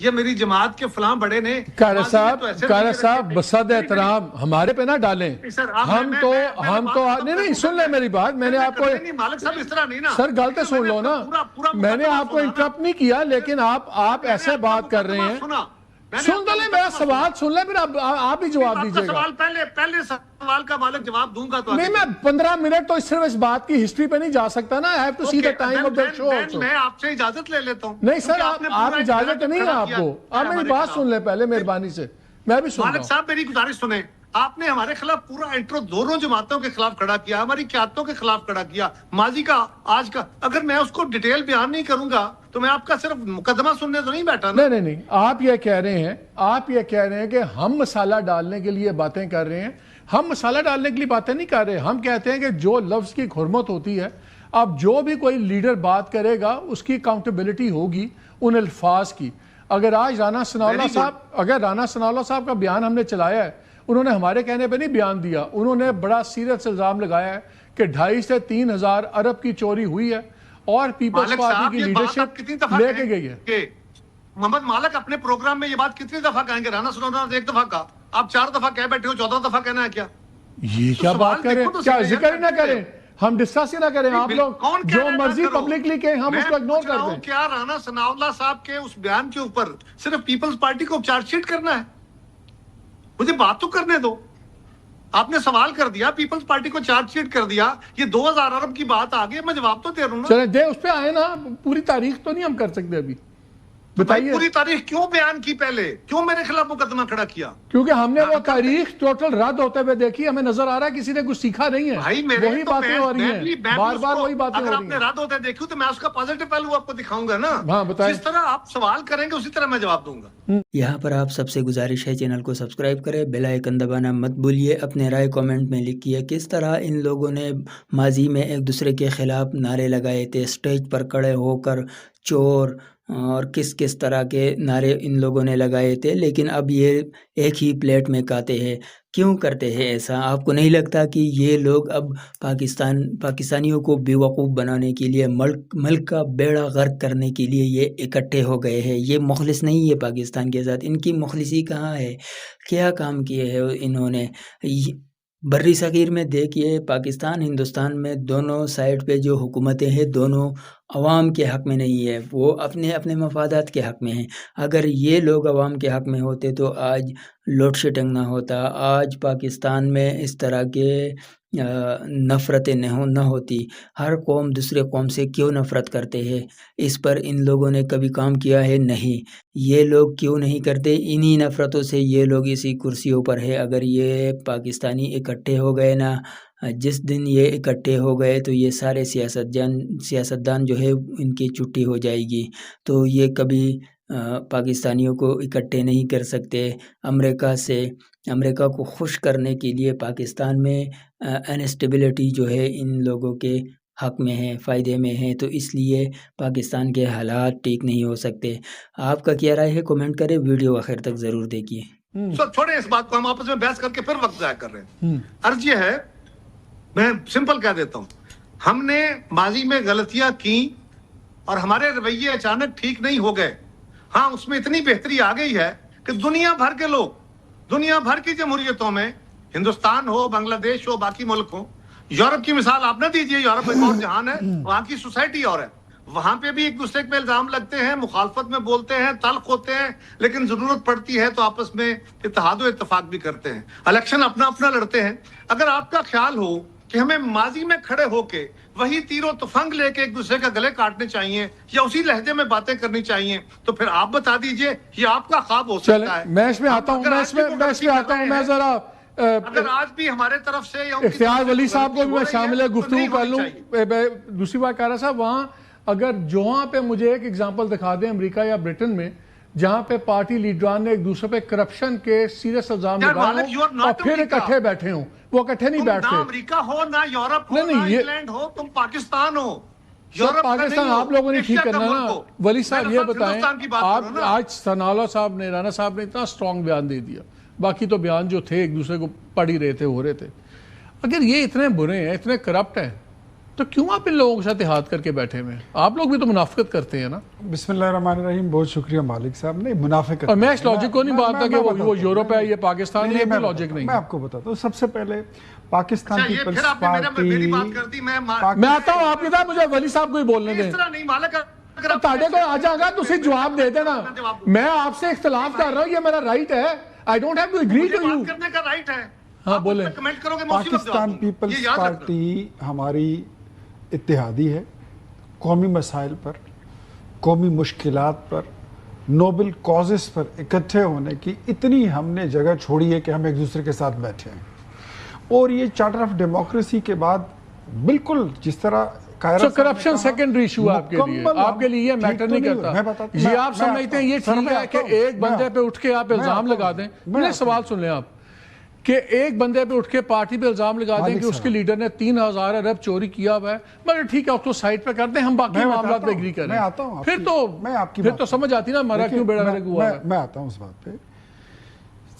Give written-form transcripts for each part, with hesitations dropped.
یہ میری جماعت کے فلاں بڑے نے. کارا صاحب بصد احترام ہمارے پہ نہ ڈالیں. ہم تو نہیں سن لیں میری بات. میں نے آپ کو مالک صاحب اس طرح نہیں نا سر غلط سن لو نا. میں نے آپ کو انٹرپٹ نہیں کیا لیکن آپ ایسے بات کر رہے ہیں. سن تو لیں میرا سوال سن لیں پھر آپ ہی جواب دیجیے گا. پہلے سوال کا مالک جواب دوں گا تو نہیں میں 15 منٹ تو صرف اس بات کی ہسٹری پہ نہیں جا سکتا نا. I have to see the time of the show also. میں آپ سے اجازت لے لیتا ہوں. نہیں سر آپ اجازت نہیں ہے آپ کو. آپ میری بات سن لیں پہلے مہربانی سے. میں بھی سن رہا ہوں. مالک صاحب میری گزارش سنیں. آپ نے ہمارے خلاف پورا انٹرو دونوں جماعتوں کے خلاف کھڑا کیا, ہماری قیادتوں کے خلاف کھڑا کیا, ماضی کا آج کا. اگر میں اس کو ڈیٹیل بیان نہیں کروں گا تو میں آپ کا صرف مقدمہ سننے تو نہیں بیٹھا نا. نہیں آپ یہ کہہ رہے ہیں کہ ہم مسالہ ڈالنے کے لیے باتیں کر رہے ہیں. ہم مسالہ ڈالنے کے لیے باتیں نہیں کر رہے. ہم کہتے ہیں کہ جو لفظ کی حرمت ہوتی ہے, اب جو بھی کوئی لیڈر بات کرے گا اس کی اکاؤنٹیبلٹی ہوگی ان الفاظ کی. اگر آج رانا ثناءاللہ صاحب کا بیان ہم نے چلایا ہے, انہوں نے ہمارے کہنے پہ نہیں بیان دیا, انہوں نے بڑا سیریس الزام لگایا ہے کہ 2,500 سے 3,000 ارب کی چوری ہوئی ہے اور پیپلز پارٹی کی لیڈرشپ لے کے گئی ہے. محمد مالک اپنے پروگرام میں یہ بات کتنی دفعہ کہیں گے؟ رانا ثناءاللہ نے 1 دفعہ کہا, آپ 4 دفعہ کہہ بیٹھے ہو, 14 دفعہ کہنا ہے کیا؟ یہ کیا بات کریں, کیا ذکر ہی نہ کریں, ہم ڈسکس ہی نہ کریں. آپ لوگ جو مرضی پبلکلی کہیں ہم اس کو اگنور کر دیں. کیا رانا ثناءاللہ صاحب کے اس بیان کے اوپر صرف پیپلز پارٹی کو چارج شیٹ کرنا ہے؟ مجھے بات تو کرنے دو. آپ نے سوال کر دیا, پیپلز پارٹی کو چارج شیٹ کر دیا, یہ 2,000 ارب کی بات آگے, میں جواب تو دے رہا ہوں نا. چلیں دے اس پہ آئے نا. پوری تاریخ تو نہیں ہم کر سکتے ابھی. بتائیے پوری تاریخ کیوں بیان کی, پہلے کیوں میرے خلاف مقدمہ کھڑا کیا؟ کیونکہ ہم نے وہ تاریخ ٹوٹل رد ہوتے ہوئے دیکھی, ہمیں نظر آ رہا ہے کسی نے کچھ سیکھا نہیں ہے. وہی باتیں ہو رہی ہیں, بار وہی باتیں ہو رہی ہیں. اگر آپ نے رد ہوتے دیکھی تو میں اس کا پازیٹو پہلو آپ کو دکھاؤں گا نا. ہاں بتائیں. جس طرح آپ سوال کریں گے اسی طرح میں جواب دوں گا. یہاں پر آپ سب سے گزارش ہے چینل کو سبسکرائب کریں, بیل آئیکن دبانا مت بھولیے. اپنے رائے کامنٹ میں لکھیے کس طرح ان لوگوں نے ماضی میں ایک دوسرے کے خلاف نعرے لگائے تھے, اسٹیج پر کھڑے ہو کر چور اور کس طرح کے نعرے ان لوگوں نے لگائے تھے. لیکن اب یہ ایک ہی پلیٹ میں کھاتے ہیں. کیوں کرتے ہیں ایسا؟ آپ کو نہیں لگتا کہ یہ لوگ اب پاکستانیوں کو بیوقوف بنانے کے لیے, ملک کا بیڑا غرق کرنے کے لیے یہ اکٹھے ہو گئے ہیں؟ یہ مخلص نہیں ہے پاکستان کے ساتھ. ان کی مخلصی کہاں ہے؟ کیا کام کیے ہیں انہوں نے؟ بری صغیر میں دیکھیے, پاکستان ہندوستان میں دونوں سائڈ پہ جو حکومتیں ہیں دونوں عوام کے حق میں نہیں ہے, وہ اپنے مفادات کے حق میں ہیں. اگر یہ لوگ عوام کے حق میں ہوتے تو آج لوڈ شیڈنگ نہ ہوتا, آج پاکستان میں اس طرح کے نفرتیں نہ ہوتی. ہر قوم دوسرے قوم سے کیوں نفرت کرتے ہیں؟ اس پر ان لوگوں نے کبھی کام کیا ہے؟ نہیں. یہ لوگ کیوں نہیں کرتے؟ انہی نفرتوں سے یہ لوگ اسی کرسیوں پر ہے. اگر یہ پاکستانی اکٹھے ہو گئے نا, جس دن یہ اکٹھے ہو گئے تو یہ سارے سیاستدان جو ہے ان کی چھٹی ہو جائے گی. تو یہ کبھی پاکستانیوں کو اکٹھے نہیں کر سکتے. امریکہ کو خوش کرنے کے لیے پاکستان میں انسٹیبلٹی جو ہے ان لوگوں کے حق میں ہے, فائدے میں ہے, تو اس لیے پاکستان کے حالات ٹھیک نہیں ہو سکتے. آپ کا کیا رائے ہے کمنٹ کریں, ویڈیو آخر تک ضرور دیکھیے. چھوڑیں اس بات کو, ہم آپس میں بحث کر کے پھر وقت ضائع کر رہے ہیں. عرض یہ ہے, میں سمپل کہہ دیتا ہوں, ہم نے ماضی میں غلطیاں کی اور ہمارے رویے اچانک ٹھیک نہیں ہو گئے. ہاں اس میں اتنی بہتری آ گئی ہے کہ دنیا بھر کے لوگ, دنیا بھر کی جمہوریتوں میں, ہندوستان ہو, بنگلہ دیش ہو, باقی ملک ہو, یورپ کی مثال آپ نہ دیجئے, یورپ ایک اور جہان ہے, وہاں کی سوسائٹی اور ہے. وہاں پہ بھی ایک دوسرے پہ الزام لگتے ہیں, مخالفت میں بولتے ہیں, تلخ ہوتے ہیں, لیکن ضرورت پڑتی ہے تو آپس میں اتحاد و اتفاق بھی کرتے ہیں. الیکشن اپنا لڑتے ہیں. اگر آپ کا خیال ہو کہ ہمیں ماضی میں کھڑے ہو کے وہی تیر و تفنگ لے کے ایک دوسرے کا گلے کاٹنے چاہیے یا اسی لہجے میں باتیں کرنی چاہیے, تو پھر آپ بتا دیجئے, یہ آپ کا خواب ہو سکتا ہے. میں اس میں آتا ہوں, میں ذرا اگر آج بھی ہمارے طرف سے اختیار ولی صاحب کو بھی میں شامل گفتگو کر لوں. دوسری بات کہہ رہا صاحب, وہاں اگر جہاں پہ مجھے ایک اگزامپل دکھا دیں امریکہ یا برٹن میں, جہاں پہ پارٹی لیڈران نے ایک دوسرے پہ کرپشن کے سیریس الزام لگائے ہوں اور پھر اکٹھے بیٹھے ہوں, وہ اکٹھے نہیں بیٹھتے. نہ امریکہ ہو, نہ یورپ ہو, نہ انگلینڈ ہو, تم پاکستان ہو. پاکستان آپ لوگوں نے ٹھیک کرنا نا. ولی صاحب یہ بتائیں, آپ آج ثناءاللہ صاحب نے, رانا صاحب نے اتنا سٹرونگ بیان دے دیا, باقی تو بیان جو تھے ایک دوسرے کو پڑھ ہی رہے تھے, ہو رہے تھے. اگر یہ اتنے برے ہیں, اتنے کرپٹ ہیں, تو کیوں آپ ان لوگوں کے ساتھ اتحاد کر کے بیٹھے ہوئے ہیں؟ آپ لوگ بھی تو منافقت کرتے ہیں نا. بسم اللہ الرحمن الرحیم. بہت شکریہ مالک صاحب. نہیں منافقت, اور میں اس لاجک کو نہیں مانتا کہ وہ یورپ ہے یہ پاکستان ہے, یہ بھی لاجک نہیں. میں آپ کو بتاتا ہوں. سب سے پہلے پاکستان پیپلز پارٹی, میں آتا ہوں آپ کے ساتھ, مجھے ولی صاحب کو ہی بولنے دیں. تاڑے کو آ جاؤں گا تو اسے جواب دے دینا. میں آپ سے اختلاف کر رہا ہوں, یہ میرا رائٹ ہے. I don't have to agree to you. کرنے کا رائٹ ہے. ہاں بولیں. کمنٹ کرو گے میں اسی وقت جواب پاکستان دوں. پیپلز یہ یاد رکھنا. پارٹی ہماری اتحادی ہے. قومی مسائل پر, قومی مشکلات پر, نوبل کازز پر اکٹھے ہونے کی اتنی ہم نے جگہ چھوڑی ہے کہ ہم ایک دوسرے کے ساتھ بیٹھے ہیں. اور یہ چارٹر آف ڈیموکریسی کے بعد بالکل جس طرح کرپشن سیکنڈری ایشو آپ کے لیے, آپ کے لیے یہ میٹر نہیں کرتا. یہ آپ سمجھتے ہیں یہ ٹھیک ہے کہ ایک بندے پہ اٹھ کے آپ الزام لگا دیں. میرے سوال سن لیں آپ, کہ ایک بندے پہ اٹھ کے پارٹی پہ الزام لگا دیں کہ اس کے لیڈر نے 3000 ارب چوری کیا ہوا ہے, مگر ٹھیک ہے اس کو سائٹ پہ کر دیں, ہم باقی معاملات پہ اگری کریں. پھر تو سمجھ آتی نا ہمارا کیوں بیڑا غرق ہوا ہے. میں آتا ہوں اس بات پہ.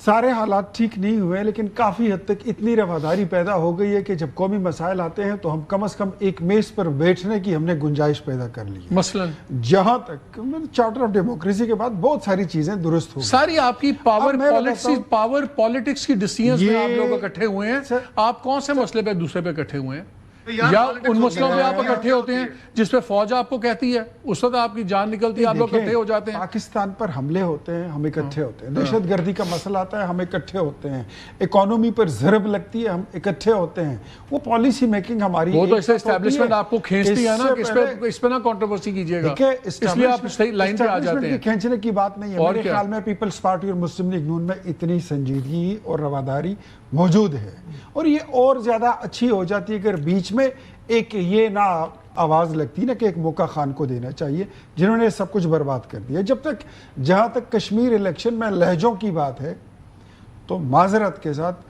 سارے حالات ٹھیک نہیں ہوئے, لیکن کافی حد تک اتنی رواداری پیدا ہو گئی ہے کہ جب قومی مسائل آتے ہیں تو ہم کم از کم ایک میز پر بیٹھنے کی ہم نے گنجائش پیدا کر لی ہے. مثلا جہاں تک چارٹر آف ڈیموکریسی کے بعد بہت ساری چیزیں درست ہو گئی. ساری آپ کی پاور پالیٹکس کی ڈیسیژنز میں آپ لوگ اکٹھے ہوئے ہیں. آپ کون سے مسئلے پہ دوسرے پہ اکٹھے ہوئے ہیں؟ یا ان مسئلوں پہ آپ اکٹھے ہوتے ہیں جس پہ فوج آپ کو کہتی ہے, اس وقت آپ کی جان نکلتی ہے, آپ لوگ اکٹھے ہو جاتے ہیں. پاکستان پر حملے ہوتے ہیں, ہم اکٹھے ہوتے ہیں. دہشت گردی کا مسئلہ آتا ہے, ہم اکٹھے ہوتے ہیں. اکانومی پر ضرب لگتی ہے, ہم اکٹھے ہوتے ہیں. وہ پالیسی میکنگ ہماری, وہ تو اس سے اسٹیبلشمنٹ آپ کو کھینچتی ہے نا کہ اس پہ نہ کنٹروورسی کیجئے گا, اس لیے آپ صحیح لائن پہ آ جاتے ہیں. کھینچنے کی بات نہیں ہے. میرے خیال میں پیپلز پارٹی اور مسلم لیگ نون میں اتنی سنجیدگی اور رواداری موجود ہے, اور یہ اور زیادہ اچھی ہو جاتی ہے اگر بیچ میں ایک یہ نہ آواز لگتی نا کہ ایک موقع خان کو دینا چاہیے جنہوں نے سب کچھ برباد کر دیا. جب تک جہاں تک کشمیر الیکشن میں لہجوں کی بات ہے تو معذرت کے ساتھ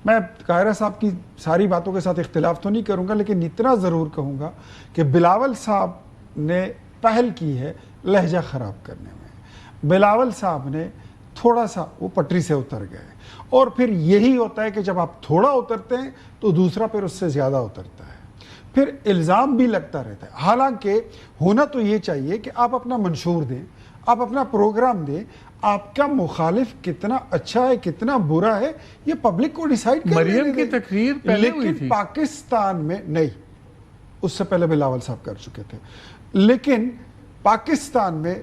میں قاہرہ صاحب کی ساری باتوں کے ساتھ اختلاف تو نہیں کروں گا, لیکن اتنا ضرور کہوں گا کہ بلاول صاحب نے پہل کی ہے لہجہ خراب کرنے میں. بلاول صاحب نے تھوڑا سا وہ پٹری سے اتر گئے, اور پھر یہی ہوتا ہے کہ جب آپ تھوڑا اترتے ہیں تو دوسرا پھر اس سے زیادہ اترتا ہے, پھر الزام بھی لگتا رہتا ہے. حالانکہ ہونا تو یہ چاہیے کہ آپ اپنا منشور دیں, آپ اپنا پروگرام دیں, آپ کا مخالف کتنا اچھا ہے کتنا برا ہے یہ پبلک کو ڈیسائیڈ کرنے دیں. مریم کی تقریر پہلے ہوئی تھی, لیکن پاکستان میں نہیں, اس سے پہلے بلاول صاحب کر چکے تھے, لیکن پاکستان میں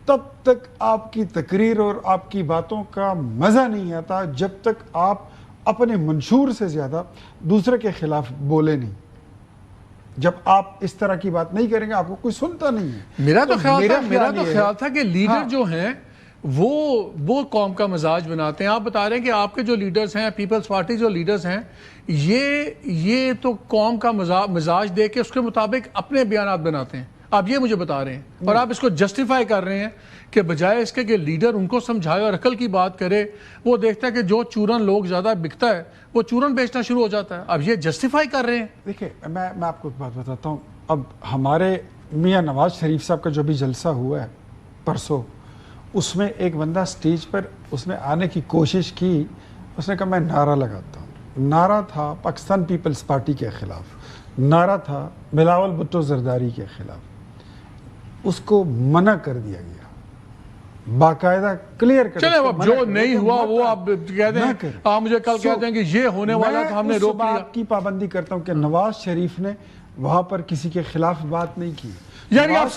تب تک آپ کی تقریر اور آپ کی باتوں کا مزہ نہیں آتا جب تک آپ اپنے منشور سے زیادہ دوسرے کے خلاف بولے نہیں. جب آپ اس طرح کی بات نہیں کریں گے آپ کو کوئی سنتا نہیں ہے. میرا تو خیال تھا کہ لیڈر جو ہیں وہ قوم کا مزاج بناتے ہیں. آپ بتا رہے ہیں کہ آپ کے جو لیڈرز ہیں, پیپلز پارٹی جو لیڈرز ہیں, یہ تو قوم کا مزاج دے کے اس کے مطابق اپنے بیانات بناتے ہیں. آپ یہ مجھے بتا رہے ہیں, اور آپ اس کو جسٹیفائی کر رہے ہیں کہ بجائے اس کے کہ لیڈر ان کو سمجھائے اور عقل کی بات کرے, وہ دیکھتا ہے کہ جو چورن لوگ زیادہ بکتا ہے وہ چورن بیچنا شروع ہو جاتا ہے. اب یہ جسٹیفائی کر رہے ہیں. دیکھیں میں آپ کو بات بتاتا ہوں. اب ہمارے میاں نواز شریف صاحب کا جو بھی جلسہ ہوا ہے پرسوں, اس میں ایک بندہ سٹیج پر اس نے آنے کی کوشش کی, اس نے کہا میں نعرہ لگاتا ہوں. نعرہ تھا پاکستان پیپلز پارٹی کے خلاف, نعرہ تھا بلاول بھٹو زرداری کے خلاف. اس کو منع کر دیا گیا, باقاعدہ کلیئر کر. چلے اب جو نہیں ہوا وہ آپ کہہ دیں, آپ مجھے کل کہتے ہیں کہ یہ ہونے والا تھا, ہم نے روک لیا. میں آپ کی پابندی کرتا ہوں کہ نواز شریف نے وہاں پر کسی کے خلاف بات نہیں کی. یعنی آپ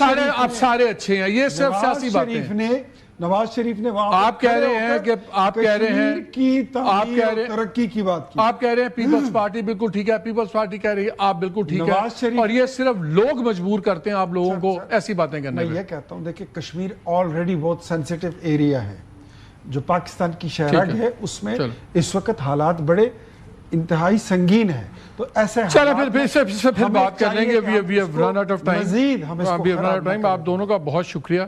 سارے اچھے ہیں, یہ صرف سیاسی باتیں. نواز شریف نے وہاں آپ کہہ رہے ہیں کہ آپ کہہ رہے ہیں کی ترقی کی بات کی. آپ کہہ رہے ہیں پیپلز پارٹی بالکل ٹھیک ہے, پیپلز پارٹی کہہ رہی ہے آپ بالکل ٹھیک ہے, اور یہ صرف لوگ مجبور کرتے ہیں آپ لوگوں کو ایسی باتیں کرنے میں. میں یہ کہتا ہوں دیکھیں کشمیر آلریڈی بہت سینسیٹیو ایریا ہے جو پاکستان کی شہرگ ہے, اس میں اس وقت حالات بڑے انتہائی سنگین ہے. تو ایسے پھر بات کر لیں گے. we have run out of time. مزید ہم اس کو آپ دونوں کا بہت شکریہ.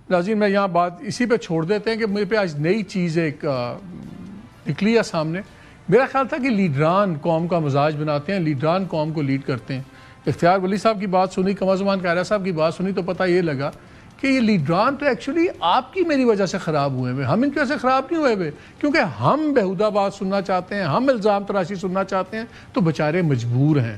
ناظرین میں یہاں بات اسی پہ چھوڑ دیتے ہیں کہ میرے پہ آج نئی چیز ایک نکلی ہے سامنے. میرا خیال تھا کہ لیڈران قوم کا مزاج بناتے ہیں, لیڈران قوم کو لیڈ کرتے ہیں. اختیار ولی صاحب کی بات سنی, قمر زمان قاہرہ صاحب کی بات سنی تو پتہ یہ لگا کہ یہ لیڈران تو ایکچولی آپ کی میری وجہ سے خراب ہوئے ہوئے. ہم ان کی وجہ سے خراب نہیں ہوئے ہوئے, کیونکہ ہم بیہودہ بات سننا چاہتے ہیں, ہم الزام تراشی سننا چاہتے ہیں, تو بیچارے مجبور ہیں.